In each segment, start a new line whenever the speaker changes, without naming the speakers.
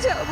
যাব।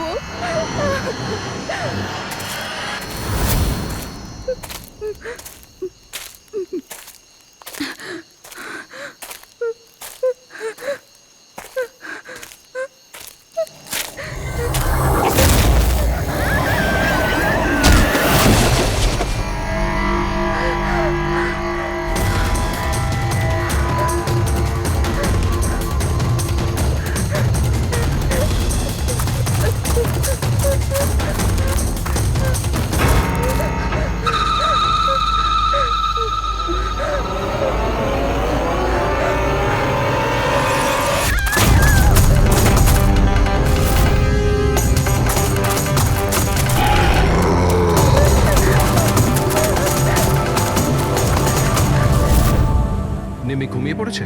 নিমি ঘুমিয়ে পড়েছে?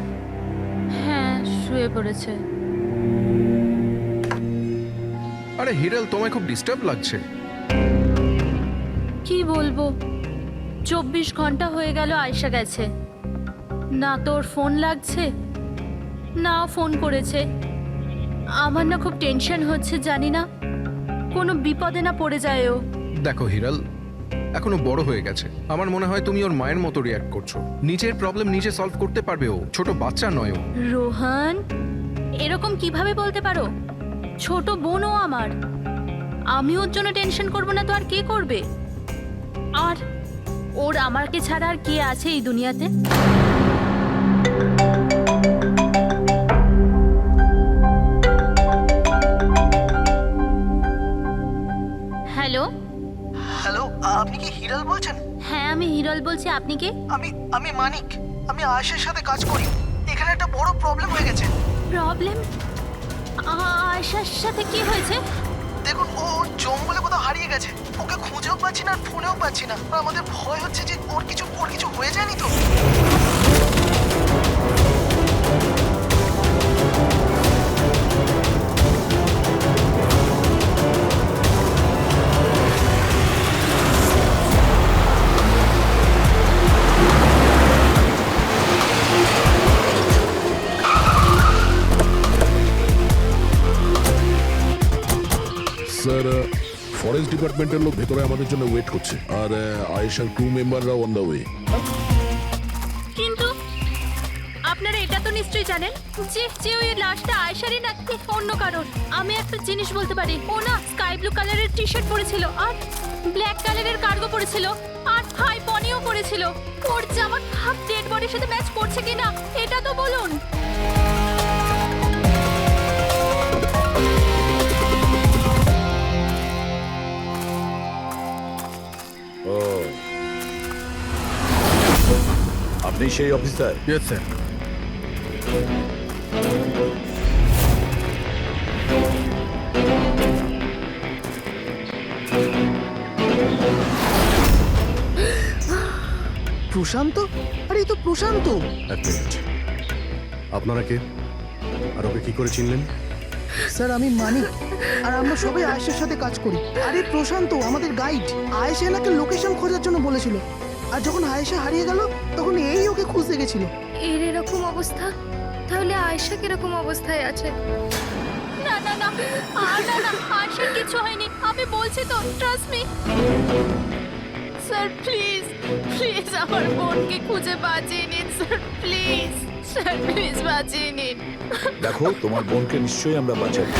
হ্যাঁ, শুয়ে পড়েছে।
আরে হিরাল, তোমায় খুব ডিস্টার্ব লাগছে।
কি বলবো, 24 ঘন্টা হয়ে গেল আয়শা গেছে, না তোর ফোন লাগছে না ফোন করেছে। আমার না খুব টেনশন হচ্ছে, জানি না কোনো বিপদে না পড়ে যায় ও।
দেখো হিরাল, এখনো বড় হয়ে গেছে। আমার মনে হয় তুমি ওর মায়ের মতো রিয়াক্ট করছো। নিজের প্রবলেম নিজে সলভ করতে পারবে ও, ছোট বাচ্চা নয় ও।
রোহান, এরকম কিভাবে বলতে পারো? ছোট বোনও আমার, আমি ওর জন্য টেনশন করব না তো আর কে করবে? আর ওর আমাকে ছাড়া আর কে আছে এই দুনিয়াতে? হ্যালো
হ্যালো, আপনি কি হিরাল বলছেন?
হ্যাঁ, আমি হিরল বলছি। আপনি কে?
আমি মানিক। আমি আয়েশার সাথে কাজ করি। এখানে একটা বড় প্রবলেম হয়ে গেছে।
প্রবলেম? আয়শার সাথে কি হয়েছে?
দেখুন, ও জঙ্গলে কোথাও হারিয়ে গেছে। ওকে খুঁজেও পাচ্ছি না আর ফোনেও পাচ্ছি না। আর আমাদের ভয় হচ্ছে যে ওর কিছু হয়ে যায়নি তো।
স্যার, ফরেস্ট ডিপার্টমেন্টের লোক ভেতরে আমাদের জন্য ওয়েট করছে, আর আয়েশার ক্রু মেম্বাররা অন দ্য ওয়ে।
কিন্তু আপনারা এটা তো নিশ্চয়ই জানেন যে যে ওই লাশটা আয়শারই না অন্য কারণ। আমি একটা জিনিস বলতে পারি, ও না স্কাই ব্লু কালারের টি শার্ট পরেছিল আর ব্ল্যাক কালারের কার্গো পরেছিল আর হাই পনিও পরেছিল। ওর জামা হাফ ডেড বডির সাথে ম্যাচ করছে কিনা এটা তো বলুন।
ও, আপনি সেই অফিসার?
Yes sir.
প্রশান্ত? আরে এই তো প্রশান্ত।
এক মিনিট, আপনারা কে আর ওকে কি করে চিনলেন?
স্যার, আমি মানিক আর আমরা সবাই আয়েশার সাথে কাজ করি। আরে প্রশান্ত আমাদের গাইড। আয়েশা এনাকে লোকেশন খোঁজার জন্য বলেছিল, আর যখন আয়েশা হারিয়ে গেল তখন এই ওকে খুঁজতে গেছিল।
এর এরকম অবস্থা, তাহলে আয়শা কিরকম অবস্থায় আছে?
না না না, না না, আয়শার কিছু হয়নি, আমি বলছি তো, trust me. Sir please please আমার বোনকে খুঁজে বাঁচিয়ে নিন স্যার, প্লিজ স্যার, প্লিজ বাঁচিয়ে নিন।
দেখো, তোমার বোনকে নিশ্চয়ই আমরা বাঁচাবো।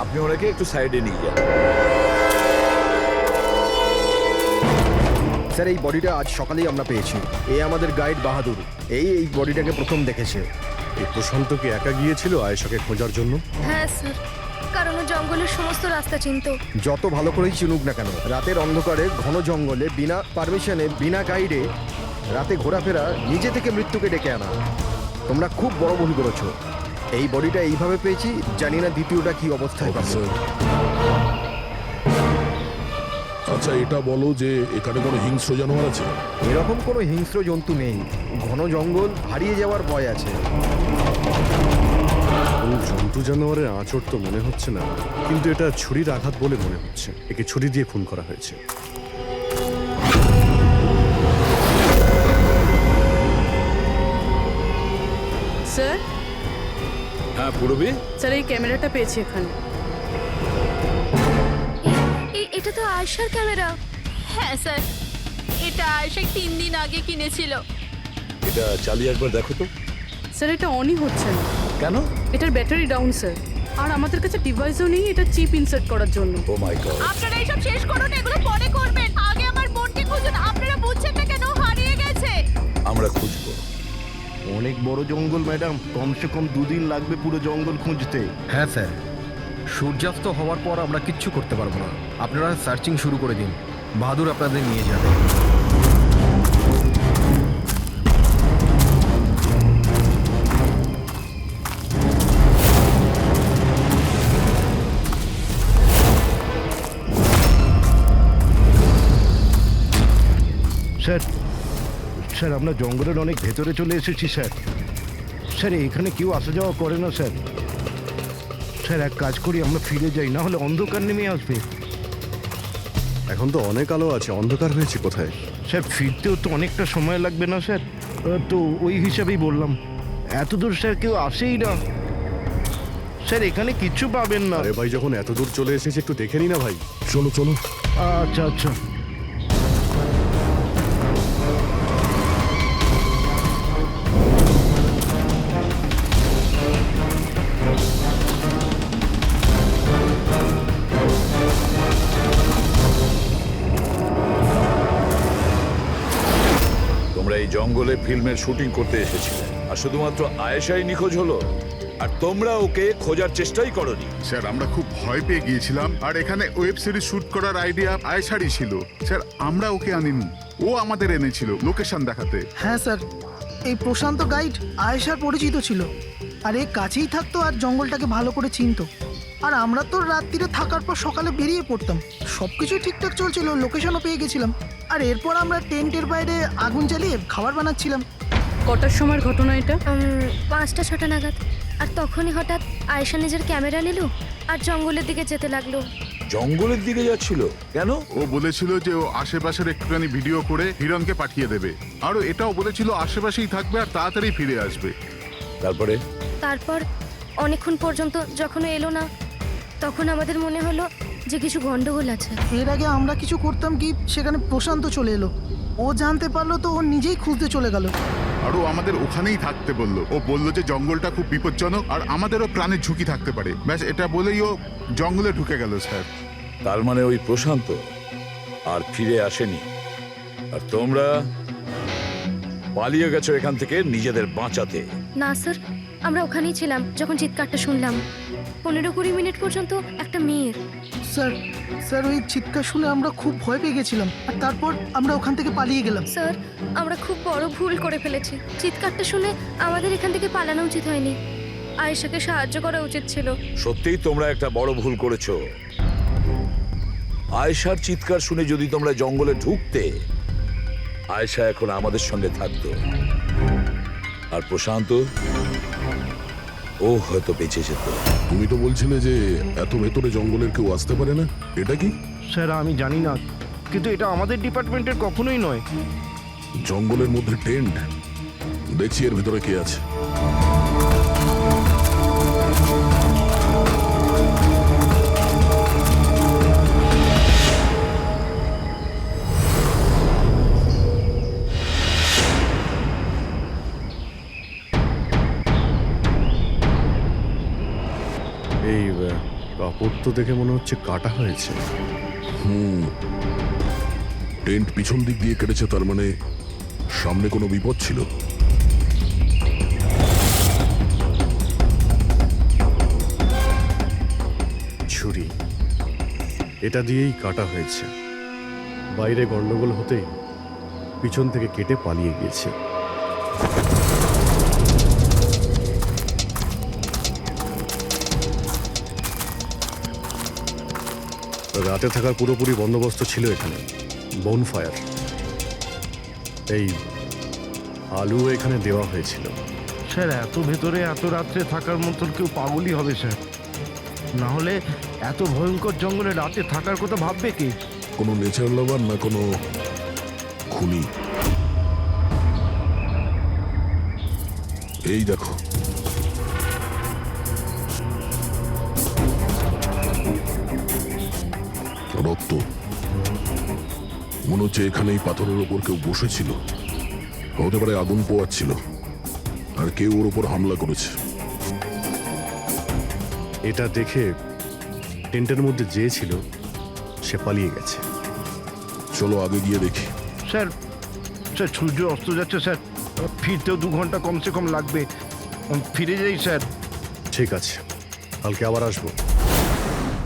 আপনি ওনাকে একটু সাইডে নিয়ে যান।
স্যার, এই বডিটা আজ সকালেই আমরা পেয়েছি। এই আমাদের গাইড বাহাদুর, এই বডিটাকে প্রথম দেখেছে। এই প্রশান্ত কি একা গিয়েছিল আয়েশাকে খোঁজার জন্য?
হ্যাঁ স্যার, কারণ ও জঙ্গলের সমস্ত রাস্তা চিনতো।
যত ভালো করেই চিনুক না কেন, রাতের অন্ধকারে ঘন জঙ্গলে বিনা পারমিশনে বিনা গাইডে রাতে ঘোরাফেরা নিজে থেকে মৃত্যুকে ডেকে আনা। তোমরা খুব বড় ভুল করেছো। এই বডিটা এইভাবে পেয়েছি, জানি না দ্বিতীয়টা কি অবস্থায় পাবো।
আচ্ছা, এটা বলো যে এখানে কোনো হিংস্র জানোয়ার আছে?
এরকম কোনো হিংস্র জন্তু নেই। ঘন জঙ্গল, হারিয়ে যাওয়ার ভয় আছে।
কোনো জন্তু জানোয়ারের আঁচড় তো মনে হচ্ছে না, কিন্তু এটা ছুরির আঘাত বলে মনে হচ্ছে। একে ছুরি দিয়ে খুন করা হয়েছে।
স্যার,
হ্যাঁ পূরবী,
স্যার এই ক্যামেরাটা পেয়েছি এখানে।
এটা তো আয়শার ক্যামেরা।
হ্যাঁ স্যার, এটা আয়েশা 3 দিন আগে কিনেছিল।
এটা চালিয়ে একবার দেখো তো।
স্যার এটা অনই হচ্ছে না।
কেন?
এটার ব্যাটারি ডাউন স্যার, আর আমাদের কাছে ডিভাইসও নেই এটা চিপ ইনসার্ট করার জন্য।
ও মাই গড।
আপনারা এইসব শেষ করুন, এগুলো পরে করবেন। আগে আমার বোনকে খুঁজুন। আপনারা বুঝছেন না কেন? হারিয়ে গেছে।
আমরা খুঁজবো।
অনেক বড় জঙ্গল ম্যাডাম, কমসে কম 2 দিন লাগবে পুরো জঙ্গল খুঁজতে।
হ্যাঁ স্যার, সূর্যাস্ত হওয়ার পর আমরা কিচ্ছু করতে পারবো না। আপনারা সার্চিং শুরু করে দিন, বাহাদুর আপনাদের নিয়ে যাবে।
স্যার স্যার আমরা জঙ্গলের অনেক ভেতরে চলে এসেছি স্যার। স্যার এখানে কেউ আসা যাওয়া করে না স্যার। স্যার এক কাজ করি, আমরা ফিরে যাই, না হলে অন্ধকার নেমে আসবে।
এখন তো অনেক আলো আছে, অন্ধকার হয়েছে কোথায়?
স্যার ফিরতেও তো অনেকটা সময় লাগবে না স্যার? তো ওই হিসাবেই বললাম, এত দূর স্যার কেউ আসেই না। স্যার এখানে কিচ্ছু পাবেন না।
আরে ভাই যখন এত দূর চলে এসেছে একটু দেখে নি না ভাই।
চলো চলো।
আচ্ছা আচ্ছা।
তোমরা এই জঙ্গলে ফিল্মের শুটিং করতে এসেছিলে, আর শুধুমাত্র আয়েশাই নিখোঁজ হলো, আর তোমরা ওকে খোঁজার চেষ্টাই করনি।
স্যার আমরা খুব ভয় পেয়ে গিয়েছিলাম, আর এখানে ওয়েব সিরিজ শুট করার আইডিয়া আয়েশারই ছিল। স্যার আমরা ওকে আনিনি, ও আমাদের এনেছিল লোকেশন দেখাতে।
হ্যাঁ স্যার, এই প্রশান্ত গাইড আয়েশার পরিচিত ছিল, আর এই কাছেই থাকতো আর জঙ্গলটাকে ভালো করে চিনতো। আর আমরা তো রাত্রিরে থাকার পর সকালে বেরিয়ে পড়তাম, সব কিছুই ঠিকঠাক চলছিল, লোকেশনও পেয়ে গেছিলাম। আর এরপর আমরা টেন্টের বাইরে আগুন জ্বালিয়ে খাবার বানাচ্ছিলাম।
কটার সময়ের ঘটনা এটা?
5টা-6টা নাগাদ। আর তখনই হঠাৎ আয়েশা নিজের ক্যামেরা নিল আর জঙ্গলের দিকে যেতে লাগলো।
জঙ্গলের দিকে যাচ্ছিল কেন?
ও বলেছিল যে ও আশেপাশের একটুখানি ভিডিও করে হিরণকে পাঠিয়ে দেবে, আর ও এটাও বলেছিল আশেপাশেই থাকবে আর তাড়াতাড়ি ফিরে আসবে।
তারপর
অনেকক্ষণ পর্যন্ত যখন ও এলো না, তখন আমাদের মনে হলো যে কিছু গন্ডগোল আছে।
এর আগে আমরা কিছু করতাম কি, সেখানে প্রশান্ত চলে এলো। ও জানতে পারলো তো ও নিজেই খুঁজতে চলে গেল।
আর ও আমাদের ওখানেই থাকতে বললো। ও বললো যে জঙ্গলটা খুব বিপজ্জনক আর আমাদেরও প্রাণের ঝুঁকি থাকতে পারে। ব্যাস এটা বলেই ও জঙ্গলে ঢুকে গেল স্যার।
তার মানে ওই প্রশান্ত আর ফিরে আসেনি, আর তোমরা পালিয়ে গেছো এখান থেকে নিজেদের বাঁচাতে।
না স্যার, আমরা ওখানেই ছিলাম যখন চিৎকারটা শুনলাম। 15-20 মিনিট পর্যন্ত একটা মেয়ের।
স্যার স্যার ওই চিৎকার শুনে আমরা খুব ভয় পেয়ে গেছিলাম, আর তারপর আমরা ওখান থেকে পালিয়ে গেলাম।
স্যার, আমরা খুব বড় ভুল করে ফেলেছি। চিৎকারটা শুনে আমাদের এখান থেকে পালানো উচিত হয়নি, আয়েশাকে সাহায্য করা উচিত ছিল।
সত্যিই তোমরা একটা বড় ভুল করেছো। আয়েশার চিৎকার শুনে যদি তোমরা জঙ্গলে ঢুকতে, আয়েশা এখন আমাদের সঙ্গে থাকতো, আর প্রশান্ত ও হয়তো বেঁচে যেত।
তুমি তো বলছিলে যে এত ভেতরে জঙ্গলের কেউ আসতে পারে না, এটা কি?
স্যার আমি জানি না, কিন্তু এটা আমাদের ডিপার্টমেন্টের কখনোই নয়।
জঙ্গলের মধ্যে টেন্ট, দেখছি এর ভেতরে কে আছে।
এই কাপড় তো দেখে মনে হচ্ছে কাটা হয়েছে।
টেন্ট পিছন দিক দিয়ে কেটেছে, তার মানে সামনে কোনো বিপদ ছিল।
ছুরি, এটা দিয়েই কাটা হয়েছে। বাইরে গন্ডগোল হতেই পিছন থেকে কেটে পালিয়ে গিয়েছে। রাতে থাকার পুরোপুরি বন্দোবস্ত ছিল এখানে, বোনফায়ার। এই আলু এখানে দেওয়া হয়েছিল।
স্যার এত ভেতরে এত রাত্রে থাকার মতন কেউ পাগলই হবে স্যার, না হলে এত ভয়ঙ্কর জঙ্গলে রাতে থাকার কথা ভাববে কি?
কোনো নেচার লাভার না কোনো খুনি? এই দেখো, রক্ত মনে হচ্ছে এখানেই পাথরের ওপর কেউ বসেছিল। হতে পারে আগুন পোয়াচ্ছিল আর কেউ ওর ওপর হামলা করেছে।
এটা দেখে টেন্টের মধ্যে যে ছিল সে পালিয়ে গেছে।
চলো আগে গিয়ে দেখি।
স্যার স্যার সূর্য অস্ত যাচ্ছে স্যার, ফিরতেও 2 ঘন্টা কমসে কম লাগবে। ফিরে যাই স্যার।
ঠিক আছে, কালকে আবার আসবো।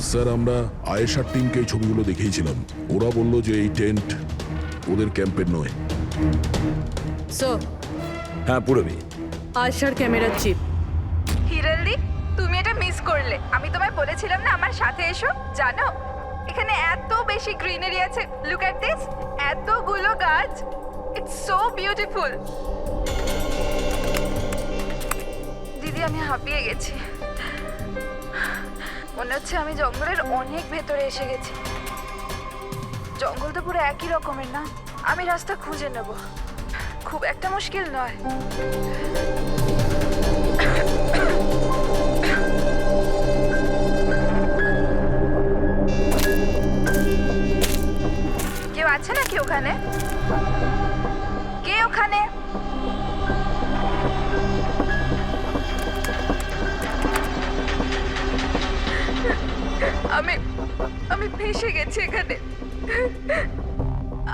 স্যার আমরা আয়েশার টিমকে এই ছবিগুলো দেখিয়েছিলাম। ওরা বলল যে এই টেন্ট ওদের ক্যাম্পের নয়।
স্যার,
হ্যাঁ পুরবি,
আয়শার ক্যামেরার চিপ।
হিরালদি, তুমি এটা মিস করলে। আমি তোমায় বলেছিলাম না আমার সাথে এসো। জানো এখানে এত বেশি গ্রিনারি আছে। লুক এট দিস, এতগুলো গাছ। It's so beautiful. দিদি আমি হাঁপিয়ে গেছি। মনে হচ্ছে আমি জঙ্গলের অনেক ভেতরে এসে গেছি। জঙ্গল তো পুরো একই রকমের না? আমি রাস্তা খুঁজে নেব, খুব একটা মুশকিল নয়। কেউ আছে নাকি ওখানে? কে ওখানে? আমি ফেঁসে গেছি এখানে।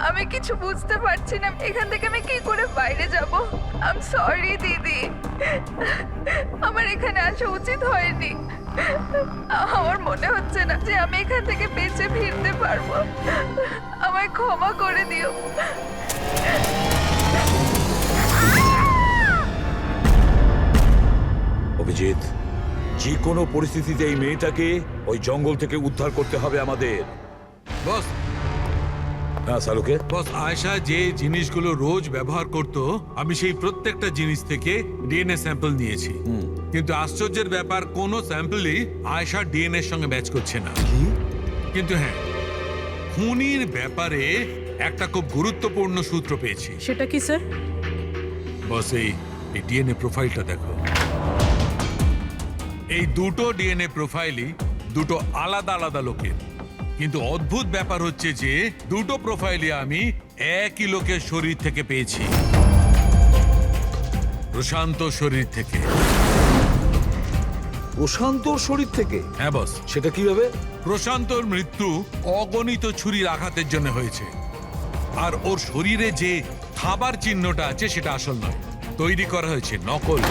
আমি কিছু বুঝতে পারছি না এখান থেকে আমি কি করে বাইরে যাব। আই এম সরি দিদি, আমার এখানে আসা উচিত হয়নি। আমার মনে হচ্ছে না যে আমি এখান থেকে বেঁচে ফিরতে পারবো। আমায় ক্ষমা করে দিও।
অভিজিৎ, যে কোনো পরিস্থিতিতে এই মেয়েটাকে ওই জঙ্গল থেকে উদ্ধার করতে হবে আমাদের।
বস
হ্যাঁ সালুকে।
বস, আয়েশা যে জিনিসগুলো রোজ ব্যবহার করত, আমি সেই প্রত্যেকটা জিনিস থেকে ডিএনএ স্যাম্পল নিয়েছি। কিন্তু আশ্চর্যের ব্যাপার, কোনো স্যাম্পলই আয়েশার ডিএনএ এর সঙ্গে ম্যাচ করছে না। কিন্তু হ্যাঁ, খুনির ব্যাপারে একটা খুব গুরুত্বপূর্ণ সূত্র পেয়েছি।
সেটা কি স্যার?
বস এই ডিএনএ প্রোফাইলটা দেখো। এই দুটো ডিএনএ প্রোফাইলই দুটো আলাদা আলাদা লোকের। কিন্তু অদ্ভুত ব্যাপার হচ্ছে যে দুটো প্রোফাইলই আমি একই লোকের শরীর থেকে পেয়েছি, প্রশান্ত শরীর থেকে।
প্রশান্তর শরীর থেকে?
হ্যাঁ বস।
সেটা কিভাবে?
প্রশান্তর মৃত্যু অগণিত ছুরির আঘাতের জন্য হয়েছে, আর ওর শরীরে যে খাবার চিহ্নটা আছে সেটা আসল নয়, তৈরি করা হয়েছে নকল।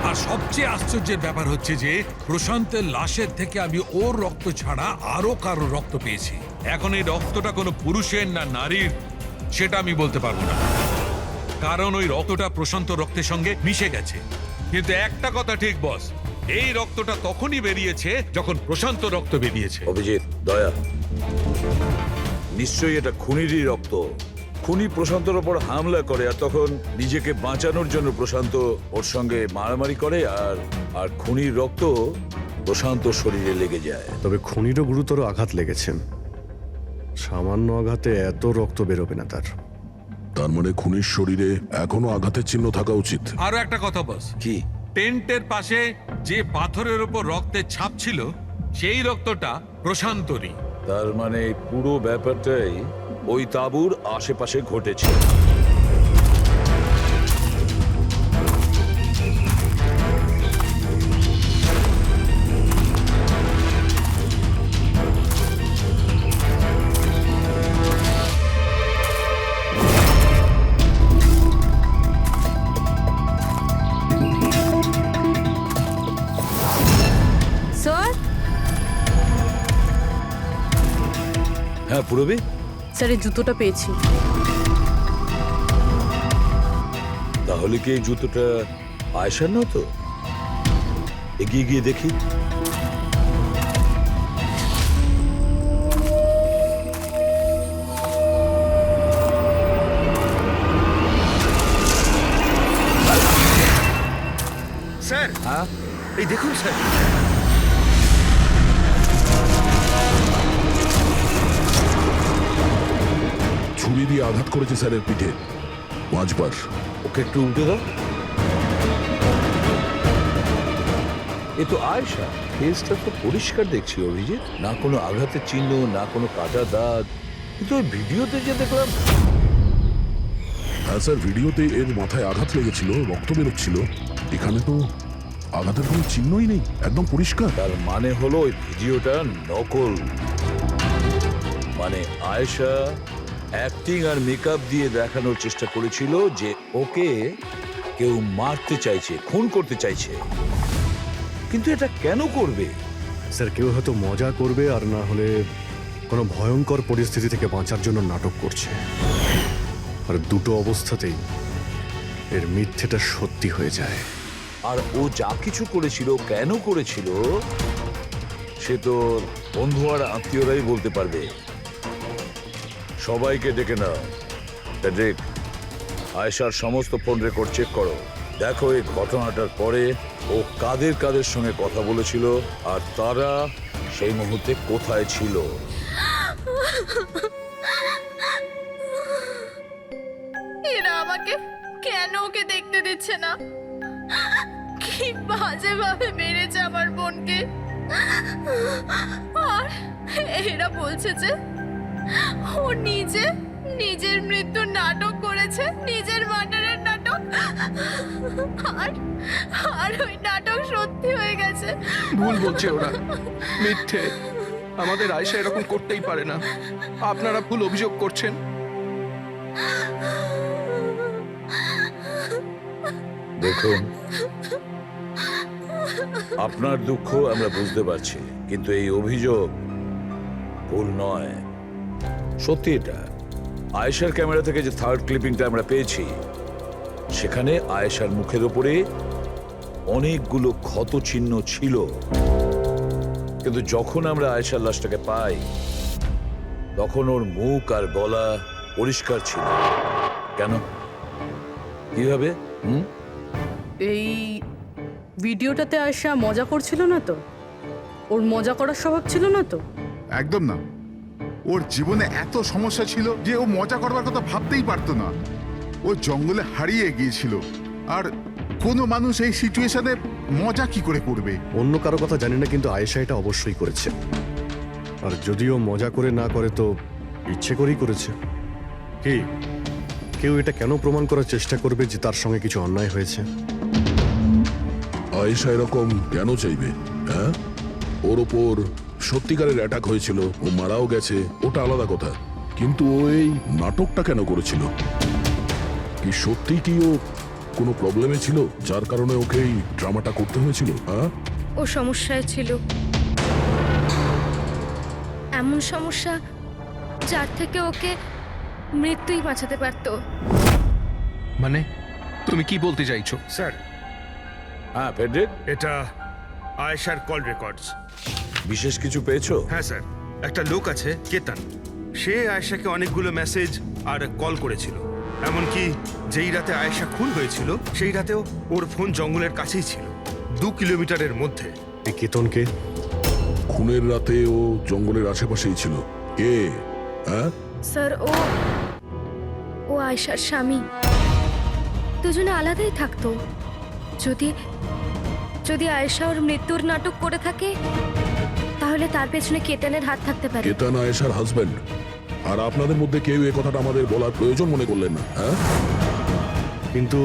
আর সবচেয়ে আশ্চর্যের ব্যাপার হচ্ছে যে প্রশান্তের লাশের থেকে আমি ওর রক্ত ছাড়া আরো কারো রক্ত পেয়েছি। এখন এই রক্তটা কোনো পুরুষের না নারীর সেটা আমি বলতে পারবো না, কারণ ওই রক্তটা প্রশান্ত রক্তের সঙ্গে মিশে গেছে। কিন্তু একটা কথা ঠিক বস, এই রক্তটা তখনই বেরিয়েছে যখন প্রশান্ত রক্ত বেরিয়েছে।
অভিজিৎ, দয়া, নিশ্চয়ই এটা খুনিরই রক্ত। খুনি প্রশান্তর ওপর হামলা করে আর তখন নিজেকে বাঁচানোর জন্য প্রশান্ত ওর সঙ্গে মারামারি করে, আর খুনির রক্ত প্রশান্ত শরীরে লেগে যায়।
তবে খুনিরও গুরুতর আঘাত লেগেছেন। সামান্য আঘাতে এত রক্ত বেরোবে না তার।
তার মানে খুনির শরীরে এখনো আঘাতের চিহ্ন থাকা উচিত।
আরো একটা কথা বস,
কি?
টেন্টের পাশে যে পাথরের উপর রক্তের ছাপ ছিল সেই রক্তটা প্রশান্তরই।
তার মানে পুরো ব্যাপারটাই ওই তাঁবুর আশেপাশে ঘটেছে।
স্যার?
হ্যাঁ পুরবি?
স্যার, এই জুতোটা পেয়েছি।
তাহলে কি এই জুতোটা আয়েশার না? তো এগিয়ে গিয়ে দেখি।
স্যার,
হ্যাঁ
এই দেখুন স্যার।
ছুরি দিয়ে আঘাত করেছে স্যারের পিঠে 5 বার।
ওকে একটু উল্টে দাও। এ তো আয়েশা। ফেসটা তো পরিষ্কার দেখছি অভিজিৎ, না কোনো আঘাতের চিহ্ন, না কোনো কাটা দাগ। কিন্তু ওই ভিডিওতে যে দেখলাম,
হ্যাঁ স্যার, ভিডিওতে এর মাথায় আঘাত লেগেছিল, রক্ত বেরোচ্ছিল। এখানে তো আঘাতের কোনো চিহ্নই নেই, একদম পরিষ্কার।
তার মানে হলো ওই ভিডিওটা নকল। মানে আয়েশা অ্যাক্টিং আর মেকআপ দিয়ে দেখানোর চেষ্টা করেছিল যে ওকে কেউ মারতে চাইছে, খুন করতে চাইছে। কিন্তু এটা কেন করবে?
স্যার, কেউ হয়তো মজা করবে, আর না হলে কোনো ভয়ঙ্কর পরিস্থিতি থেকে বাঁচার জন্য নাটক করছে। আর দুটো অবস্থাতেই এর মিথ্যেটা সত্যি হয়ে যায়।
আর ও যা কিছু করেছিল, কেন করেছিল, সে তো বন্ধু আর আত্মীয়রাই বলতে পারবে। সবাইকে ডেকে নাও। প্যাড্রিক, আয়েশার সমস্ত ফোন রেকর্ড চেক করো। দেখো এই ঘটনাটার পরে ও কাদের কাদের সঙ্গে কথা বলেছিল আর তারা সেই মুহূর্তে কোথায় ছিল।
এরা আমাকে কেন ওকে দেখতে দিচ্ছে না? কি বাজে ভাবে মেরেছে আমার বোনকে। আর এরা বলছে যে ও নিজের মৃত্যুর নাটক করেছে, নিজের মার্ডারের নাটক। আর ওই নাটক সত্যি হয়ে গেছে।
ভুল বলছে ওরা, মিথ্যে। আমাদের আয়েশা এরকম করতেই পারে না। আপনারা ভুল অভিযোগ করছেন।
দেখুন, আপনার দুঃখ আমরা বুঝতে পারছি, কিন্তু এই অভিযোগ ভুল নয়, সত্যি। এটা আয়েশার ক্যামেরা থেকে যে থার্ড ক্লিপিংটা আমরা পেয়েছি, সেখানে আয়েশার মুখের উপরে অনেকগুলো ক্ষত চিহ্ন ছিল। কিন্তু যখন আমরা আয়েশার লাশটাকে পাই, তখন ওর মুখ আর গলা পরিষ্কার ছিল। কেন, কিভাবে?
এই ভিডিওটাতে আয়েশা মজা করছিল না তো? ওর মজা করার স্বভাব ছিল না তো?
একদম না। ওর জীবনে এত সমস্যা ছিল যে ও মজা করবার কথা ভাবতেই পারতো না। ও জঙ্গলে হারিয়ে গিয়েছিল, আর কোনো মানুষ এই সিচুয়েশনে মজা কি করে করবে?
অন্য কারো কথা জানি না, কিন্তু আয়েশা এটা অবশ্যই করেছে। আর যদিও মজা করে না করে, তো ইচ্ছে করেই করেছে। কি কেউ এটা কেন প্রমাণ করার চেষ্টা করবে যে তার সঙ্গে কিছু অন্যায় হয়েছে?
আয়েশা এরকম কেন চাইবে? হ্যাঁ, ওর ওপর সত্যিকারের অ্যাটাক হয়েছিল, ও মারাও গেছে, ওটা আলাদা কথা। কিন্তু ও এই নাটকটা কেন করেছিল? কি সত্যি কি ও কোনো প্রবলেমে ছিল যার কারণে ওকে এই ড্রামাটা করতে হয়েছিল? হ্যাঁ,
ও সমস্যায় ছিল, এমন সমস্যা যার থেকে ওকে মৃত্যুই বাঁচাতে পারতো।
মানে তুমি কি বলতে চাইছো?
স্যার,
হ্যাঁ ফেডরিক,
এটা আয়েশার কল রেকর্ডস।
বিশেষ কিছু পেয়েছো?
হ্যাঁ স্যার, একটা লোক আছে কেতন, সে আয়েশাকে অনেকগুলো মেসেজ আর কল করেছিল। এমনকি যেই রাতে আয়েশা খুন হয়েছিল, সেই রাতেও ওর ফোন জঙ্গলের কাছেই ছিল, 2 কিলোমিটারের মধ্যে।
এই কেতনকে?
খুনের রাতে ও জঙ্গলের আশেপাশেই ছিল। কে? হ্যাঁ
স্যার, ও আয়েশার স্বামী। দুজনে আলাদাই থাকতো। যদি আয়েশা ওর মৃত্যুর নাটক করে থাকে, তাহলে তার পেছনে কেতনের হাত থাকতে পারে।
কেতন আয়েশার হাজবেন্ড, আর আপনাদের মধ্যে কেউ এই কথাটা আমাদের বলার প্রয়োজন মনে করলেন না? হ্যাঁ,
কিন্তু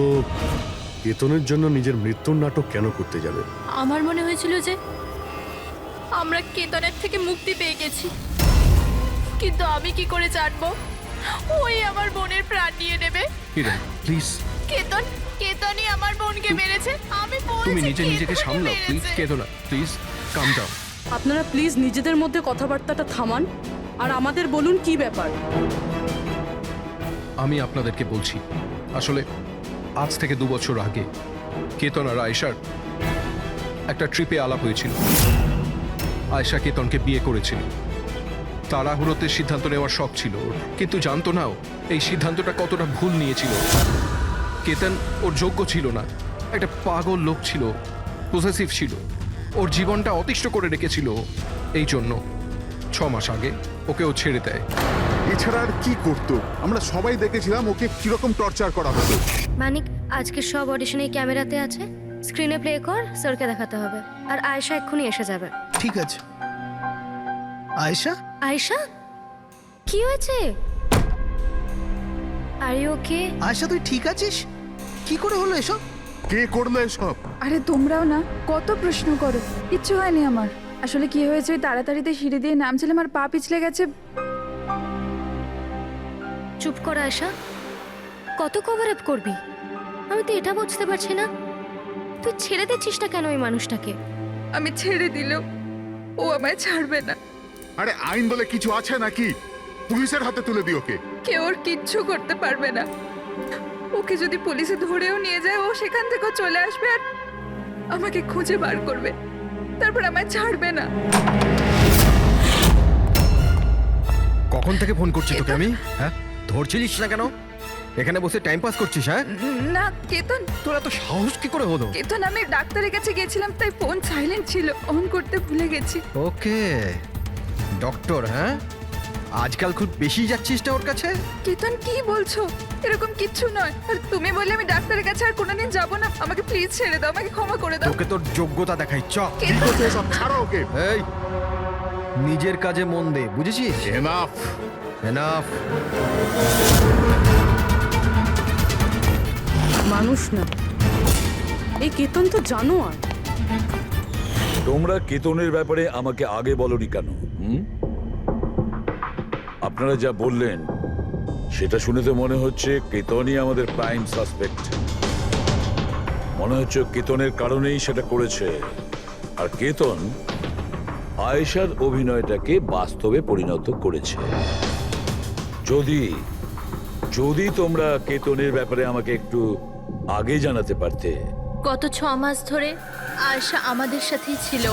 কেতনের জন্য নিজের মৃত্যুর নাটক কেন করতে যাবে?
আমার মনে হয়েছিল যে আমরা কেতনের থেকে মুক্তি পেয়ে গেছি, কিন্তু আমি কি করে জানবো ওই আমার বোনের প্রাণ নিয়ে নেবে?
হিরেন, প্লিজ।
কেতনই আমার বোনকে মেরেছে। আমি বলছি,
তুমি নিজেকে
কেতনই
সামলাও প্লিজ।
মেরেছে।
কেঁদো না প্লিজ, কাম ডাউন।
আপনারা প্লিজ নিজেদের মধ্যে কথাবার্তাটা থামান, আর আমাদের বলুন কি ব্যাপার।
আমি আপনাদেরকে বলছি, আসলে আজ থেকে 2 বছর আগে কেতন আর আয়েশার একটা ট্রিপে আলাপ হয়েছিল। আয়েশা কেতনকে বিয়ে করেছিল। তাড়াহুড়োতে সিদ্ধান্ত নেওয়ার শখ ছিল ওর, কিন্তু জানতো না ও এই সিদ্ধান্তটা কতটা ভুল নিয়েছিল। কেতন ওর যোগ্য ছিল না, একটা পাগল লোক ছিল, পজেসিভ ছিল, ওর জীবনটা অতিষ্ঠ করে রেখেছিল। এই জন্য 6 মাস আগে ওকে ও ছেড়ে দেয়।
এছাড়া আর কি করতো? আমরা সবাই দেখেছিলাম ওকে কিরকম টর্চার করা হতো।
মানিক, আজকে সব অডিশনে ক্যামেরাতে আছে। স্ক্রিনে প্লে কর, স্যারকে দেখাতে হবে। আর আয়েশা এক্ষুনি এসে যাবে।
ঠিক আছে। আয়েশা,
আয়েশা, কি হয়েছে? Are you okay?
আয়েশা তুই ঠিক আছিস? কি করে হলো এসব?
কে করলো এসব?
আরে তোমরাও না কত প্রশ্ন করো, কিচ্ছু হয়নি আমার। আসলে কি হয়েছে, ওই তাড়াতাড়িতে সিঁড়ি দিয়ে নামছিলাম আর পা পিছলে গেছে।
চুপ কর আয়েশা, কত কভার আপ করবি? আমি তো এটা বুঝতে পারছি না, তুই ছেড়ে দিচ্ছিস না কেন ওই মানুষটাকে?
আমি ছেড়ে দিলেও ও আমায় ছাড়বে না।
আরে আইন বলে কিছু আছে নাকি? পুলিশের হাতে তুলে দিও ওকে।
কেউ ওর কিচ্ছু করতে পারবে না। ওকে যদি পুলিশে ধরেও নিয়ে যায়, ও সেখান থেকেও চলে আসবে আর আমাকে খুঁজে বার করবে, তারপর আমায় ছাড়বে না।
কখন থেকে ফোন করছি তোকে আমি? হ্যাঁ, ধরছিলিস না কেন? এখানে বসে টাইম পাস করছিস? হ্যাঁ
না কেতন,
তোরা তো সাহস কি করে হলো?
কেতন আমি ডাক্তারের কাছে গেছিলাম, তাই ফোন সাইলেন্ট ছিল, অন করতে ভুলে গেছি।
ওকে, ডক্টর, হ্যাঁ আজকাল খুব বেশি যাচ্ছিস না ওর কাছে?
কেতন কি বলছো? এরকম কিচ্ছু নয়। আর তুমি বললে আমি ডাক্তারের কাছে আর কোনোদিন যাবো না। আমাকে প্লিজ ছেড়ে দাও, আমাকে ক্ষমা করে দাও।
তোকে তোর যোগ্যতা দেখাই, চ।
কি করছো এসব? ছাড়ো ওকে।
এই, নিজের কাজে মন দে, বুঝেছিস?
এনাফ।
এনাফ।
মানুষ না, এই কেতন তো জানোয়ার।
তোমরা কেতনের ব্যাপারে আমাকে আগে বলনি কেন? আপনারা যা বললেন সেটা শুনে তো মনে হচ্ছে কেতনই আমাদের প্রাইম সাসপেক্ট। মনে হচ্ছে কেতনের কারণেই সেটা করেছে। আর কেতন আয়েশার অভিনয়টাকে বাস্তবে পরিণত করেছে। যদি যদি তোমরা কেতনের ব্যাপারে আমাকে একটু আগে জানাতে পারতে।
গত 6 মাস ধরে আয়েশা আমাদের সাথেই ছিল,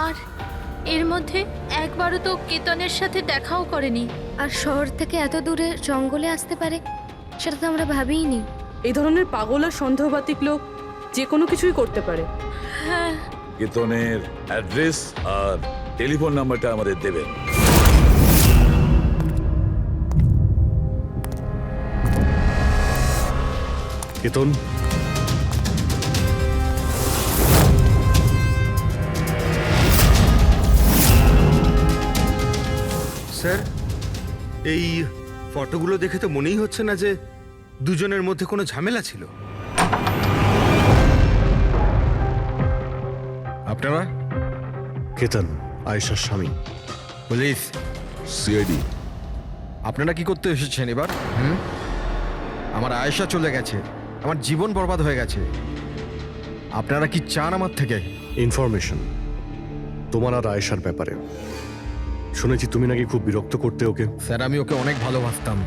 আর এর মধ্যে একবারও তো কেতনের সাথে দেখাও করেনি।
আর শহর থেকে এত দূরে জঙ্গলে আসতে পারে সেটা তো আমরা ভাবিইনি।
এই ধরনের পাগল আর সন্দেহবাতিক লোক যে কোনো কিছুই করতে পারে।
হ্যাঁ,
কেতনের অ্যাড্রেস আর টেলিফোন নাম্বারটা আমাদের দেবেন।
কেতন,
স্যার, এই ফটোগুলো দেখে তো মনেই হচ্ছে না যে দুজনের মধ্যে কোনো ঝামেলা ছিল।
আপনারা?
কেতন আয়েশার স্বামী।
পুলিশ।
সিআইডি।
আপনারা কি করতে এসেছেন এবার? আমার আয়েশা চলে গেছে, আমার জীবন বরবাদ হয়ে গেছে। আপনারা কি চান আমার থেকে?
ইনফরমেশন তোমার আর আয়েশার ব্যাপারে। শুনেছি তুমি নাকি খুব বিরক্ত করতে ওকে।
স্যার, আমি ওকে অনেক ভালোবাসতাম,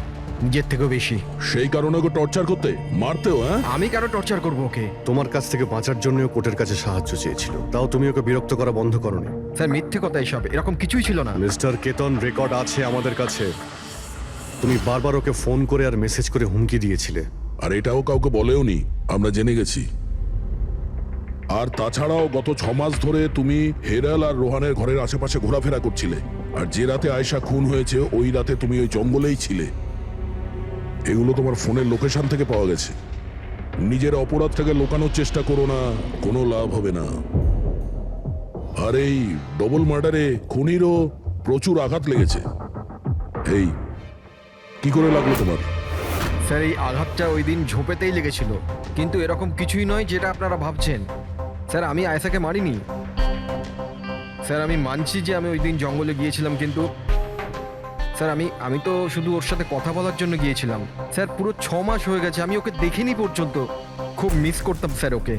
নিজের থেকেও বেশি।
সেই কারণে ওকে টর্চার করতে, মারতেও? হ্যাঁ,
আমি কারো টর্চার করবো ওকে?
তোমার কাছ থেকে বাঁচার জন্য কোর্টের কাছে সাহায্য চেয়েছিল, তাও তুমি ওকে বিরক্ত করা বন্ধ করোনি।
স্যার মিথ্যে কথা এসব, এরকম কিছুই ছিল না।
মিস্টার কেতন, রেকর্ড আছে আমাদের কাছে। তুমি বারবার ওকে ফোন করে আর মেসেজ করে হুমকি দিয়েছিলে।
আর এটাও কাউকে বলেওনি, আমরা জেনে গেছি। আর তাছাড়াও গত 6 মাস ধরে তুমি হেরাল আর রোহানের ঘরের আশেপাশে ঘোরাফেরা করছিলে। আর যে রাতে আয়েশা খুন হয়েছে ওই রাতে তুমি ওই জঙ্গলেই ছিলে। এগুলো তোমার ফোনের লোকেশন থেকে পাওয়া গেছে। নিজের অপরাধটাকে লুকানোর চেষ্টা করো না, কোনো লাভ হবে না। আর এই ডবল মার্ডারে খুনিরও প্রচুর আঘাত লেগেছে। এই কি করে লাগলো তোমার?
স্যার, এই আঘাতটা ওই দিন ঝোপেতেই লেগেছিল, কিন্তু এরকম কিছুই নয় যেটা আপনারা ভাবছেন। স্যার, আমি আয়েশাকে মারিনি। স্যার, আমি মানছি যে আমি ওই দিন জঙ্গলে গিয়েছিলাম, কিন্তু স্যার আমি তো শুধু ওর সাথে কথা বলার জন্য গিয়েছিলাম। স্যার, পুরো 6 মাস হয়ে গেছে, আমি ওকে দেখিনি পর্যন্ত। খুব মিস করতাম স্যার ওকে।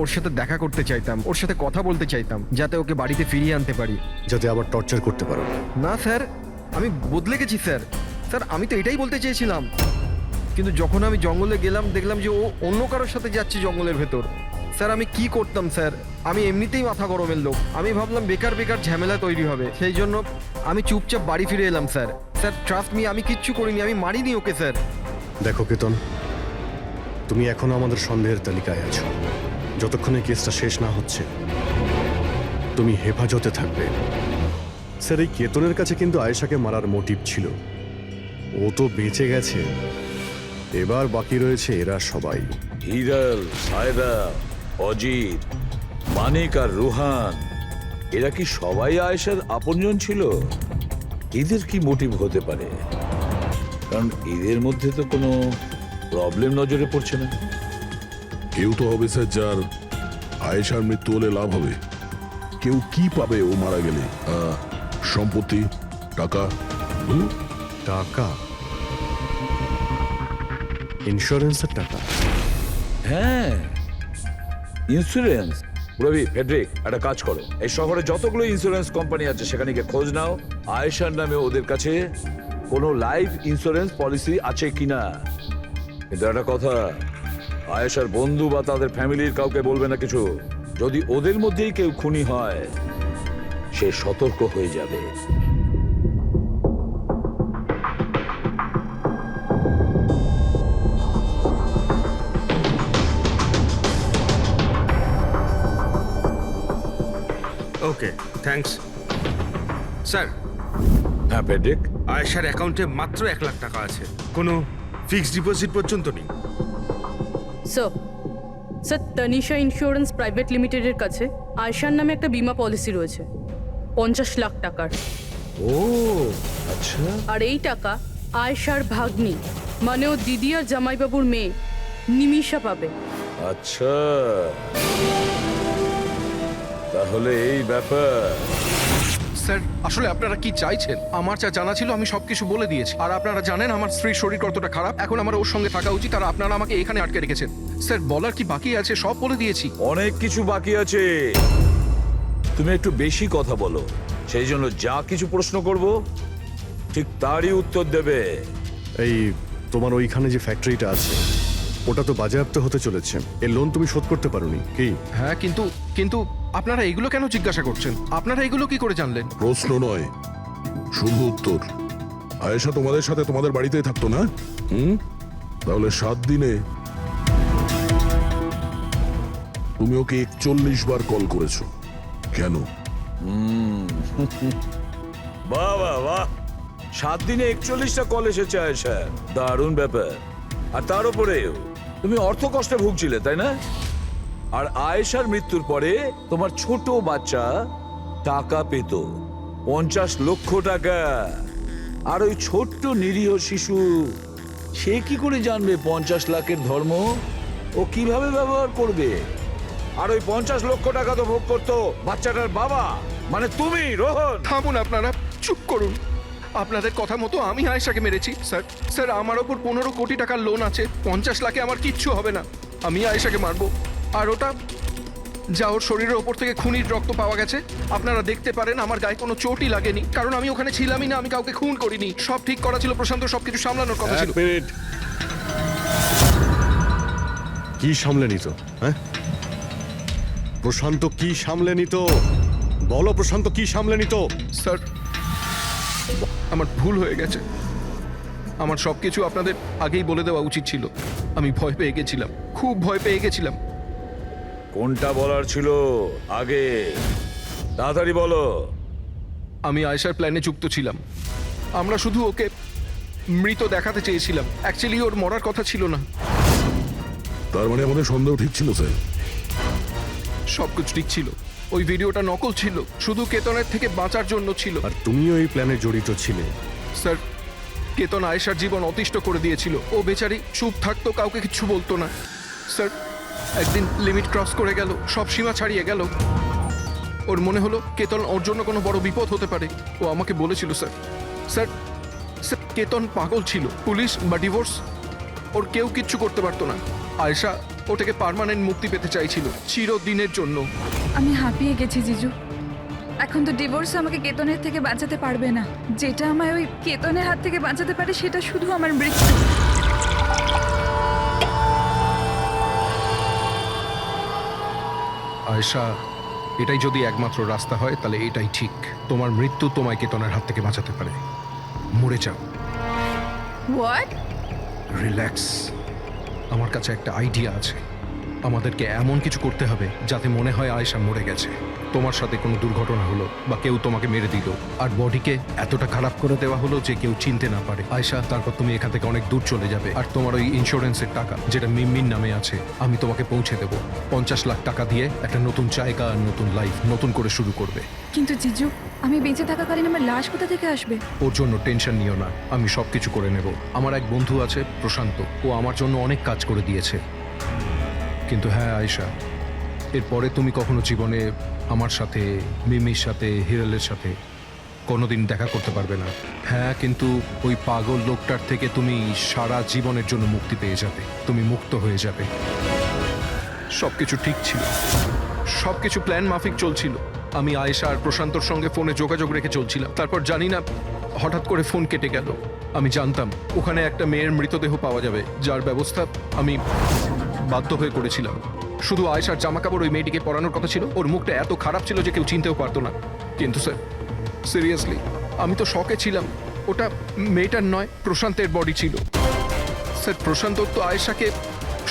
ওর সাথে দেখা করতে চাইতাম, ওর সাথে কথা বলতে চাইতাম, যাতে ওকে বাড়িতে ফিরিয়ে আনতে পারি,
যাতে আবার টর্চার করতে পারো।
না স্যার, আমি বদলে গেছি স্যার। স্যার, আমি তো এটাই বলতে চেয়েছিলাম, কিন্তু যখন আমি জঙ্গলে গেলাম দেখলাম যে ও অন্য কারোর সাথে যাচ্ছে জঙ্গলের ভেতর। স্যার, আমি কি করতাম স্যার? আমি এমনিতেই মাথা গরমের লোক। আমি ভাবলাম বেকার বেকার ঝামেলা তৈরি হবে, সেই জন্য আমি চুপচাপ বাড়ি ফিরে এলাম স্যার। স্যার, ট্রাস্ট মি, আমি কিচ্ছু করিনি, আমি মারিনি ওকে স্যার।
দেখো কেতন, তুমি এখনো আমাদের সন্দেহের তালিকায় আছো। যতক্ষণ এই কেসটা শেষ না হচ্ছে তুমি হেফাজতে থাকবে। স্যার, এই কেতনের কাছে কিন্তু আয়েশাকে মারার মোটিভ ছিল। ও তো বেঁচে গেছে, এবার বাকি রয়েছে এরা সবাই।
হিরাল, সায়রা, অজিত, মানিক আর রুহান, এরা কি সবাই আয়েশার আপনজন ছিল? এদের কি মোটিভ হতে পারে? কারণ এদের মধ্যে তো কোনো প্রবলেম নজরে পড়ছে না।
কেউ তো হবে স্যার যার আয়েশার মৃত্যু হলে লাভ হবে। কেউ কি পাবে ও মারা গেলে? সম্পত্তি, টাকা?
টাকা? ইন্স্যুরেন্সের টাকা?
হ্যাঁ, ইন্স্যুরেন্স। রবি, ফেডরিক, একটা কাজ করো, এই শহরে যতগুলো ইন্স্যুরেন্স কোম্পানি আছে সেখানে গিয়ে খোঁজ নাও আয়েশার নামে ওদের কাছে কোনো লাইফ ইন্স্যুরেন্স পলিসি আছে কিনা। কিন্তু একটা কথা, আয়েশার বন্ধু বা তাদের ফ্যামিলির কাউকে বলবে না কিছু। যদি ওদের মধ্যেই কেউ খুনি হয়, সে সতর্ক হয়ে যাবে।
ওকে, থ্যাঙ্কস স্যার।
হ্যাঁ ফেডরিক,
আয়েশার অ্যাকাউন্টে মাত্র 1 লাখ টাকা আছে, কোনো ফিক্সড ডিপোজিট পর্যন্ত নেই।
স্যার, তানিশা ইন্স্যুরেন্স প্রাইভেট লিমিটেডের কাছে আয়েশার নামে একটা বীমা পলিসি রয়েছে 50 লাখ টাকার।
ও আচ্ছা।
আর এই টাকা আয়েশার ভাগ্নি, মানে ও দিদি আর জামাইবাবুর মেয়ে নিমিষা পাবে।
আচ্ছা, তাহলে এই ব্যাপার।
স্যার, আসলে আপনারা কি চাইছেন? আমার যা জানা ছিল আমি সবকিছু বলে দিয়েছি। আর আপনারা জানেন আমার স্ত্রীর শরীর কতটা খারাপ। এখন আমার ওর সঙ্গে থাকা উচিত, আর আপনারা আমাকে এখানে আটকে রেখেছেন। স্যার, বলার কি বাকি আছে? সব বলে দিয়েছি।
অনেক কিছু বাকি আছে। তুমি একটু বেশি কথা বলো, সেই জন্য যা কিছু প্রশ্ন করব ঠিক তারই উত্তর দেবে।
এই তোমার ওইখানে যে ফ্যাক্টরিটা আছে ওটা তো বাজেয়াপ্ত হতে চলেছে। এর লোন তুমি শোধ করতে পারোনি কি?
হ্যাঁ, কিন্তু আপনারা এগুলো কেন জিজ্ঞাসা করছেন? আপনারা এগুলো কি করে জানলেন?
প্রশ্ন নয়, শুধু উত্তর। আয়েশা তোমাদের সাথে তোমাদের বাড়িতেই থাকতো না? তাহলে 7 দিনে তুমি ওকে 41 বার কল করেছো কেন?
বাহ বাহ বাহ, 7 দিনে 41টা কল এসেছে আয়েশা, দারুণ ব্যাপার। আর তার উপরেও তুমি অর্থ কষ্টে ভুগছিলে, তাই না? আর আয়েশার মৃত্যুর পরে তোমার ছোট বাচ্চা টাকা পেত 50 লক্ষ টাকা। আর ওই ছোট্ট নিরীহ শিশু, সে কি করে জানবে 50 লাখের ধর্ম? ও কিভাবে ব্যবহার করবে? আর ওই 50 লক্ষ টাকা তো ভোগ করতো বাচ্চাটার বাবা, মানে তুমি, রোহন।
থামুন আপনারা, চুপ করুন। আপনাদের কথা মতো আমি আয়েশাকে মেরেছি। স্যার, আমার ওপর 15 কোটি টাকার লোন আছে। 50 লাখে আমার কিচ্ছু হবে না। আমি আয়েশাকে মারবো। আর ওটা যা ওর শরীরের ওপর থেকে খুনির রক্ত পাওয়া গেছে, আপনারা দেখতে পারেন আমার গায়ে কোনো চোটই লাগেনি, কারণ আমি ওখানে ছিলামই না। আমি কাউকে খুন করিনি। সব ঠিক করা ছিল। প্রশান্ত সবকিছু সামলানোর কথা ছিল।
কি সামলে নিত? হ্যাঁ, প্রশান্ত কি সামলে নিত? বলো, প্রশান্ত কি সামলে নিত?
স্যার, আমার ভুল হয়ে গেছে। আমার সবকিছু আপনাদের আগেই বলে দেওয়া উচিত ছিল। আমি ভয় পেয়ে গেছিলাম, খুব ভয় পেয়ে গেছিলাম।
কোনটা বলার ছিল আগে? তাড়াতাড়ি বলো।
আমি আয়েশার প্ল্যানে যুক্ত ছিলাম। আমরা শুধু ওকে মৃত দেখাতে চেয়েছিলাম। অ্যাকচুয়ালি ওর মরার কথা ছিল না।
তার মানে আমাদের সন্দেহ ঠিক ছিল স্যার?
সবকিছু ঠিক ছিল। ওই ভিডিওটা নকল ছিল, শুধু কেতনের থেকে বাঁচার জন্য ছিল।
আর তুমিও এই প্ল্যানে জড়িত ছিলে।
স্যার, কেতন আয়েশার জীবন অতিষ্ঠ করে দিয়েছিল। ও বেচারি চুপ থাকতো, কাউকে কিছু বলতো না। স্যার, একদিন লিমিট ক্রস করে গেল, সব সীমা ছাড়িয়ে গেল। ওর মনে হলো কেতন ওর জন্য কোনো বড় বিপদ হতে পারে। ও আমাকে বলেছিল স্যার, কেতন পাগল ছিল। পুলিশ বা ডিভোর্স ওর কেউ কিচ্ছু করতে পারতো না। আয়েশা ওটাকে পার্মানেন্ট মুক্তি পেতে চাইছিল, চিরদিনের জন্য।
আমি হাঁপিয়ে গেছি জিজু। এখন তো ডিভোর্স আমাকে কেতনের থেকে বাঁচাতে পারবে না। যেটা আমায় ওই কেতনের হাত থেকে বাঁচাতে পারে সেটা শুধু আমার মৃত্যু।
আয়েশা, এটাই যদি একমাত্র রাস্তা হয় তাহলে এটাই ঠিক। তোমার মৃত্যু তোমায় কেতনের হাত থেকে বাঁচাতে পারে। মরে যাও।
হোয়াট?
রিল্যাক্স। আমার কাছে একটা আইডিয়া আছে। আমাদেরকে এমন কিছু করতে হবে যাতে মনে হয় আয়েশা মরে গেছে। তোমার সাথে কোনো দুর্ঘটনা হলো বা কেউ তোমাকে মেরে দিল আর বডিকে এতটা খারাপ করে দেওয়া হলো যে কেউ চিনতে না পারে আয়েশা, তারপর তুমি এখান থেকে অনেক দূর চলে যাবে আর তোমার ওই ইন্স্যুরেন্সের টাকা যেটা মিমির নামে আছে আমি তোমাকে পৌঁছে দেবো। 50 লাখ টাকা দিয়ে একটা নতুন জায়গা আর নতুন লাইফ নতুন করে শুরু করবে।
কিন্তু জিজু, আমি বেঁচে থাকাকালীন আমার লাশ কোথা থেকে আসবে?
ওর জন্য টেনশন নিও না, আমি সবকিছু করে নেব। আমার এক বন্ধু আছে প্রশান্ত, ও আমার জন্য অনেক কাজ করে দিয়েছে। কিন্তু হ্যাঁ আয়েশা, এরপরে তুমি কখনো জীবনে আমার সাথে, মিমির সাথে, হিরালের সাথে কোনোদিন দেখা করতে পারবে না। হ্যাঁ, কিন্তু ওই পাগল লোকটার থেকে তুমি সারা জীবনের জন্য মুক্তি পেয়ে যাবে, তুমি মুক্ত হয়ে যাবে। সবকিছু ঠিক ছিল, সবকিছু প্ল্যান মাফিক চলছিল। আমি আয়েশা আর প্রশান্তর সঙ্গে ফোনে যোগাযোগ রেখে চলছিলাম, তারপর জানি না হঠাৎ করে ফোন কেটে গেল। আমি জানতাম ওখানে একটা মেয়ের মৃতদেহ পাওয়া যাবে, যার ব্যবস্থা আমি বাধ্য হয়ে করেছিলাম। শুধু আয়েশার জামা কাপড় ওই মেয়েটিকে পরানোর কথা ছিল, ওর মুখটা এত খারাপ ছিল যে কেউ চিনতেও পারতো না। কিন্তু স্যার সিরিয়াসলি আমি তো শকে ছিলাম, ওটা মেয়েটার নয় প্রশান্তের বডি ছিল। স্যার প্রশান্ত তো আয়েশাকে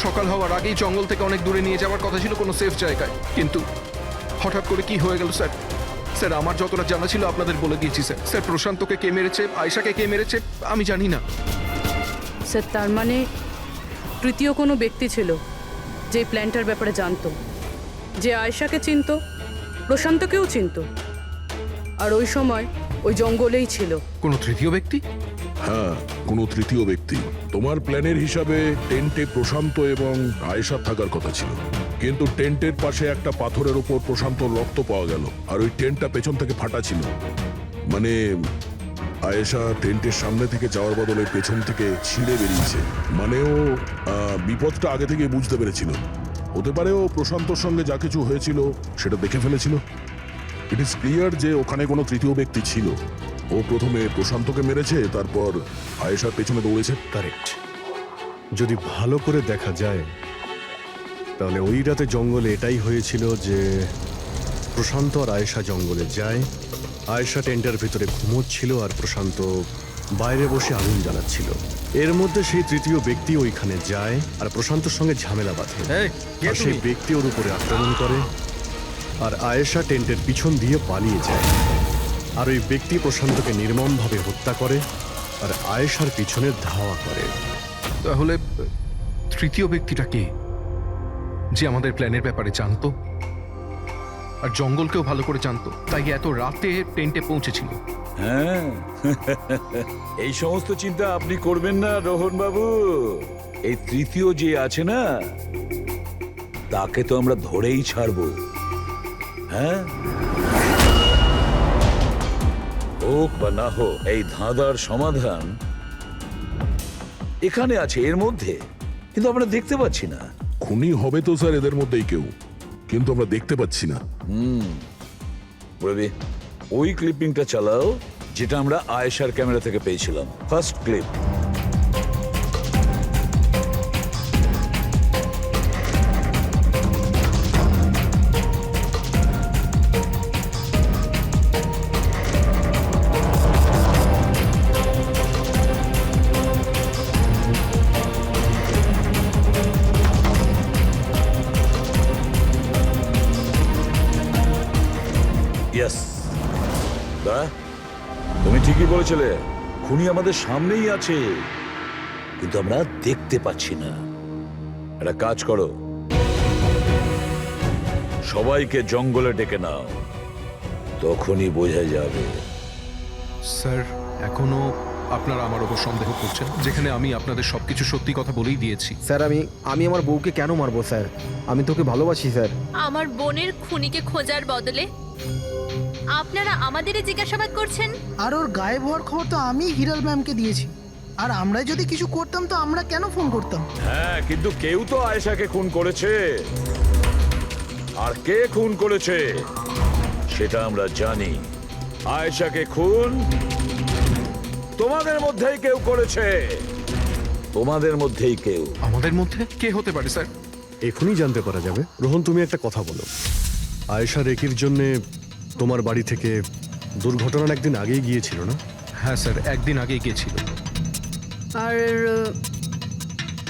সকাল হওয়ার আগেই জঙ্গল থেকে অনেক দূরে নিয়ে যাওয়ার কথা ছিল কোনো সেফ জায়গায়, কিন্তু হঠাৎ করে কি হয়ে গেল স্যার? স্যার আমার যতটা জানা ছিল আপনাদের বলে দিয়েছি স্যার। স্যার প্রশান্তকে কে মেরেছে, আয়েশাকে কে মেরেছে আমি জানি না।
স্যার তার মানে তৃতীয় কোনো ব্যক্তি ছিল যে প্ল্যানটার ব্যাপারে জানতো, যে আয়েশাকে চিনতো, প্রশান্তকেও চিনতো, আর ওই সময় ওই জঙ্গলেই ছিল।
কোনো তৃতীয় ব্যক্তি?
হ্যাঁ, কোনো তৃতীয় ব্যক্তি। তোমার প্ল্যানের হিসাবে টেন্টে প্রশান্ত এবং আয়েশা থাকার কথা ছিল, কিন্তু টেন্টের পাশে একটা পাথরের উপর প্রশান্তর রক্ত পাওয়া গেল, আর ওই টেন্টটা পেছন থেকে ফাটা ছিল। মানে আয়েশা টেন্টের সামনে থেকে যাওয়ার বদলে পেছন থেকে ছিঁড়ে বেরিয়েছে। মানে ও বিপদটা আগে থেকে বুঝতে পেরেছিল। হতে পারে ও প্রশান্তর সঙ্গে যা কিছু হয়েছিল সেটা দেখে ফেলেছিল। ইট ইজ ক্লিয়ার যে ওখানে কোনো তৃতীয় ব্যক্তি ছিল। ও প্রথমে প্রশান্তকে মেরেছে, তারপর আয়েশার পেছনে দৌড়েছে।
কারেক্ট। যদি ভালো করে দেখা যায় তাহলে ওই রাতে জঙ্গলে এটাই হয়েছিল যে প্রশান্ত আর আয়েশা জঙ্গলে যায়, আয়েশা টেন্টের ভিতরে ঘুমোচ্ছিল আর প্রশান্ত বাইরে বসে আগুন জ্বালাচ্ছিল। এর মধ্যে সেই তৃতীয় ব্যক্তি ওইখানে যায় আর প্রশান্তর সঙ্গে ঝামেলা বাঁধে, আর সেই ব্যক্তি ওর উপরে আক্রমণ করে আর আয়েশা টেন্টের পিছন দিয়ে পালিয়ে যায়। আর ওই ব্যক্তি প্রশান্তকে নির্মমভাবে হত্যা করে আর আয়েশার পিছনে ধাওয়া করে।
তাহলে তৃতীয় ব্যক্তিটা কে, যে আমাদের প্ল্যানের ব্যাপারে জানতো আর জঙ্গলকেও ভালো করে জানতো, তাই এত রাতে টেন্টে পৌঁছেছিল?
হ্যাঁ, এই সমস্ত চিন্তা আপনি করবেন না রোহন বাবু। এই তৃতীয় যে আছে না, তাকে তো আমরা ধরেই ছাড়বো। হ্যাঁ, হোক বা না হোক, এই ধাঁধার সমাধান এখানে আছে, এর মধ্যে, কিন্তু আমরা দেখতে পাচ্ছি না।
খুনি হবে তো স্যার এদের মধ্যেই কেউ, কিন্তু আমরা দেখতে পাচ্ছি না।
রবি, ওই ক্লিপিংটা চালাও যেটা আমরা আয়েশার ক্যামেরা থেকে পেয়েছিলাম, ফার্স্ট ক্লিপ। ইয়েস, তুমি ঠিকই বলেছিলে, খুনি আমাদের সামনেই আছে, কিন্তু আমরা দেখতে পাচ্ছি না। একটা কাজ করো, সবাইকে জঙ্গলে ডেকে নাও, তখনই বোঝা যাবে।
স্যার এখনো আপনারা আমার ওপর সন্দেহ করছেন, যেখানে আমি আপনাদের সবকিছু সত্যি কথা বলেই দিয়েছি।
স্যার আমি আমার বউকে কেন মারবো স্যার? আমি তোকে ভালোবাসি স্যার।
আমার বোনের খুনিকে খোঁজার বদলে আপনারা আমাদেরই জিজ্ঞাসাবাদ করছেন।
আর ওর গায়েব হওয়ার খবর তো আমি হিরাল ম্যামকে দিয়েছি, আর আমরা যদি কিছু করতাম তো আমরা কেন ফোন করতাম?
হ্যাঁ, কিন্তু কেউ তো আয়েশাকে খুন করেছে, আর কে খুন করেছে সেটা আমরা জানি। আয়েশাকে খুন তোমাদের মধ্যেই কেউ করেছে, তোমাদের মধ্যেই কেউ।
আমাদের মধ্যে কে হতে পারে স্যার?
এখনই জানতে পারা যাবে। রোহন, তুমি একটা কথা বলো, আয়েশা রেকির জন্যে তোমার বাড়ি থেকে দুর্ঘটনার একদিন আগেই গিয়েছিল না?
হ্যাঁ স্যার, একদিন আগেই গিয়েছিল।
আর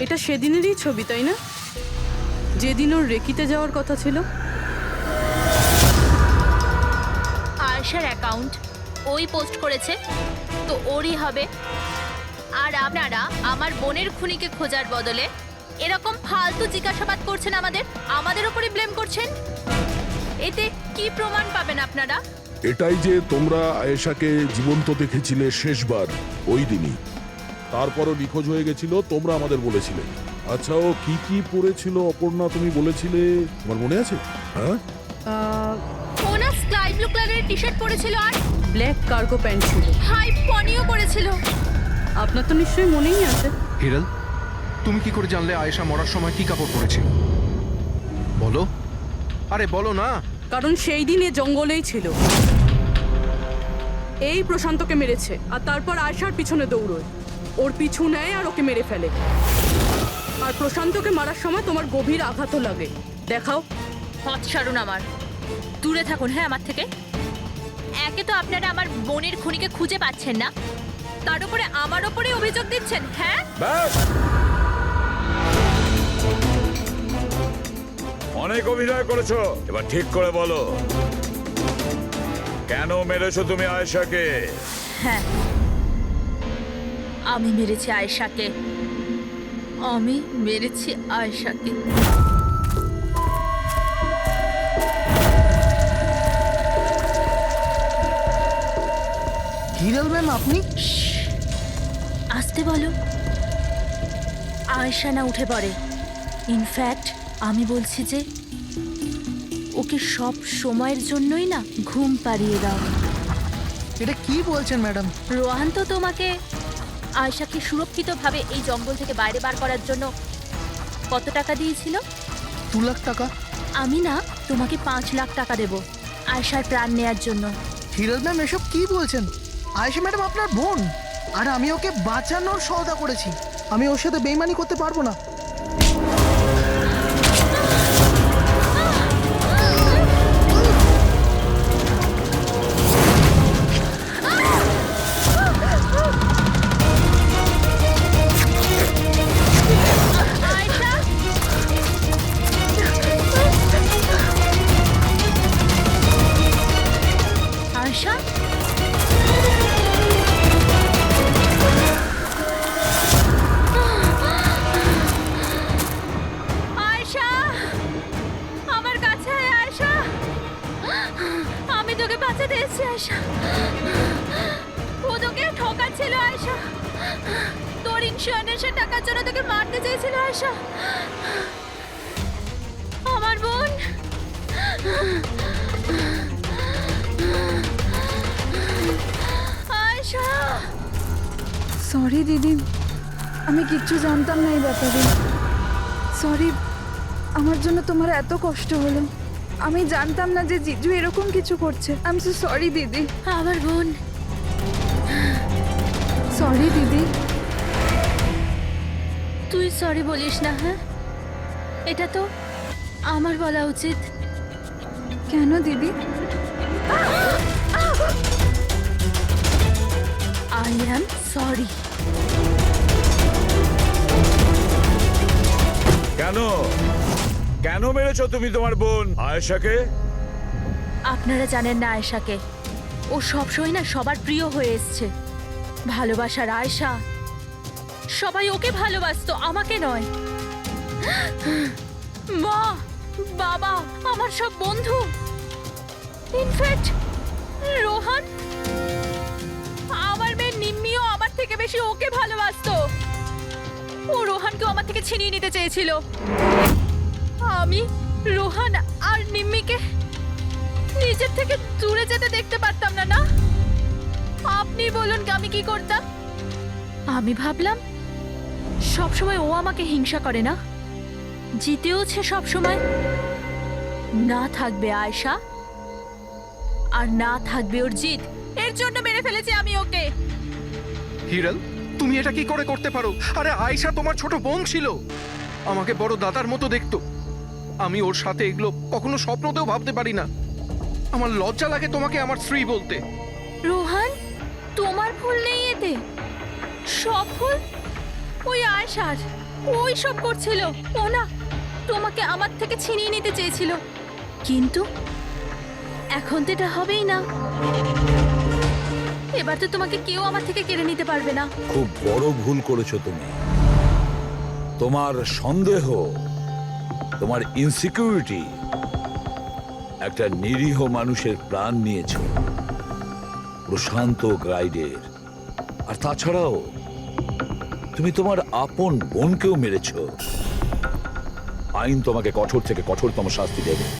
এটা সেদিনেরই ছবি, তাই না? যেদিন ওর রেকিতে যাওয়ার কথা ছিল।
আয়েশার অ্যাকাউন্ট ওই পোস্ট করেছে, তো ওরই হবে। আর আপনারা আমার বোনের খুনিকে খোঁজার বদলে এরকম ফালতু জিজ্ঞাসাবাদ করছেন, আমাদের উপরে ব্লেম করছেন। এতে কি প্রমাণ পাবেন আপনারা?
এটাই যে তোমরা আয়েশাকে জীবন্ত দেখেছিলে শেষবার ওই দিনই, তারপরও নিখোঁজ হয়ে গেছিল, তোমরা আমাদের বলেছিলে। আচ্ছা, ও কি কি পরেছিল অপর্ণা তুমি বলেছিলে, তোমার মনে আছে? হ্যাঁ,
ও না স্কাই ব্লু কালারের টি শার্ট পরেছিল আর
ব্ল্যাক কার্গো প্যান্ট ছিল।
হাই পনিও পরেছিল।
আপনার তো নিশ্চয়ই মনেই আছে।
হিরাল, তুমি কি করে জানলে আয়েশা মরার সময় কি কাপড় পরেছিল? বলো, আরে বলো না।
কারণ সেই দিন এ জঙ্গলেই ছিল। এই প্রশান্তকে মেরেছে আর তারপর আয়শার পিছনে দৌড়োয়, ওর পিছু নেয় আর ওকে মেরে ফেলে। আর প্রশান্তকে মারার সময় তোমার গভীর আঘাতও লাগে। দেখাও।
হট সারুন, আমার দূরে থাকুন। হ্যাঁ, আমার থেকে। একে তো আপনারা আমার বোনের খুনিকে খুঁজে পাচ্ছেন না, তার উপরে আমার উপরে অভিযোগ দিচ্ছেন। হ্যাঁ,
ব্যাস, অনেক অভিনয় করেছো, এবার ঠিক করে বলো কেন মেরেছো তুমি আয়েশাকে?
হ্যাঁ, আমি মেরেছি আয়েশাকে। আমি মেরেছি আয়েশাকে।
হিরাল ম্যাম, আপনি?
আসতে বলো। আয়েশা না উঠে পড়ে। ইনফ্যাক্ট আমি বলছি যে ওকে সব সময়ের জন্যই না ঘুম পাড়িয়ে দাও।
এটা কি বলছেন ম্যাডাম?
রোহান তো তোমাকে আয়েশাকে সুরক্ষিতভাবে এই জঙ্গল থেকে বাইরে বার করার জন্য কত টাকা দিয়েছিল?
2 লাখ টাকা।
আমি না তোমাকে 5 লাখ টাকা দেব আয়েশার প্রাণ নেয়ার জন্য।
হিরাল ম্যাম, এসব কি বলছেন? আয়েশা ম্যাডাম আপনার বোন, আর আমি ওকে বাঁচানোর সওদা করেছি। আমি ওর সাথে বেইমানি করতে পারবো না।
আয়েশা, আয়েশা, আমার কাছে আয় আয়েশা। আমি তোকে বাঁচাতে এসেছি আয়েশা। ও তোকে ঠকাচ্ছিল আয়েশা। তোর ইন্স্যুরেন্সের টাকার জন্য তোকে মারতে চেয়েছিল আয়েশা। আমার বোন। আয়েশা,
সরি দিদি, আমি কিচ্ছু জানতাম না এই ব্যাপারে। সরি, আমার জন্য তোমার এত কষ্ট হলো। আমি জানতাম না যে জিজু এরকম কিছু করছে। আই এম সো সরি দিদি।
আমার বোন।
সরি দিদি।
তুই সরি বলিস না। হ্যাঁ, এটা তো আমার বলা উচিত।
কেন দিদি?
I am sorry.
কেন কেন মেরেছো তুমি তোমার বোন আয়েশাকে?
আপনারা জানেন না আয়েশাকে। ও সবসময় না সবার প্রিয় হয়ে এসছে। ভালোবাসার আয়েশা। সবাই ওকে ভালোবাসতো, আমাকে নয়। মা, বাবা, আমার সব বন্ধু, ইনফ্যাক্ট রোহান, আমার মেয়ে নিম্মিও আমার থেকে বেশি ওকে ভালোবাসতো। ও রোহানকেও আমার থেকে ছিনিয়ে নিতে চেয়েছিল। আমি রোহান আর নিম্মিকে নিজের থেকে দূরে যেতে দেখতে পারতাম না। না, আপনি বলুন আমি কি করতাম? আমি ভাবলাম সবসময় ও আমাকে হিংসা করে না, জিতেওছে সবসময়। না থাকবে আয়েশা, আর না থাকবে ওর জিত। এর জন্য মেরে ফেলেছি আমি ওকে।
হিরাল, তুমি এটা কি করে করতে পারো? আরে আয়েশা তোমার ছোট বোন ছিল, আমাকে বড় দাদার মতো দেখতো। আমি ওর সাথে এগুলো কখনো স্বপ্নতেও ভাবতে পারি না। আমার লজ্জা লাগে তোমাকে আমার স্ত্রী বলতে।
রোহান, তোমার ভুল নেই এতে। সব ভুল ওই আয়েশার। ওই সব করছিল। ও না তোমাকে আমার থেকে ছিনিয়ে নিতে চেয়েছিল, কিন্তু এখন তো এটা হবেই না। এবার তো তোমাকে কেউ আমার থেকে কেড়ে নিতে পারবে না।
খুব বড় ভুল করেছো তুমি। তোমার সন্দেহ, তোমার ইনসিকিউরিটি একটা নিরীহ মানুষের প্রাণ নিয়েছে, প্রশান্ত গাইডের। আর তাছাড়াও তুমি তোমার আপন বোনকেও মেরেছ। আইন তোমাকে কঠোর থেকে কঠোরতম শাস্তি দেবে।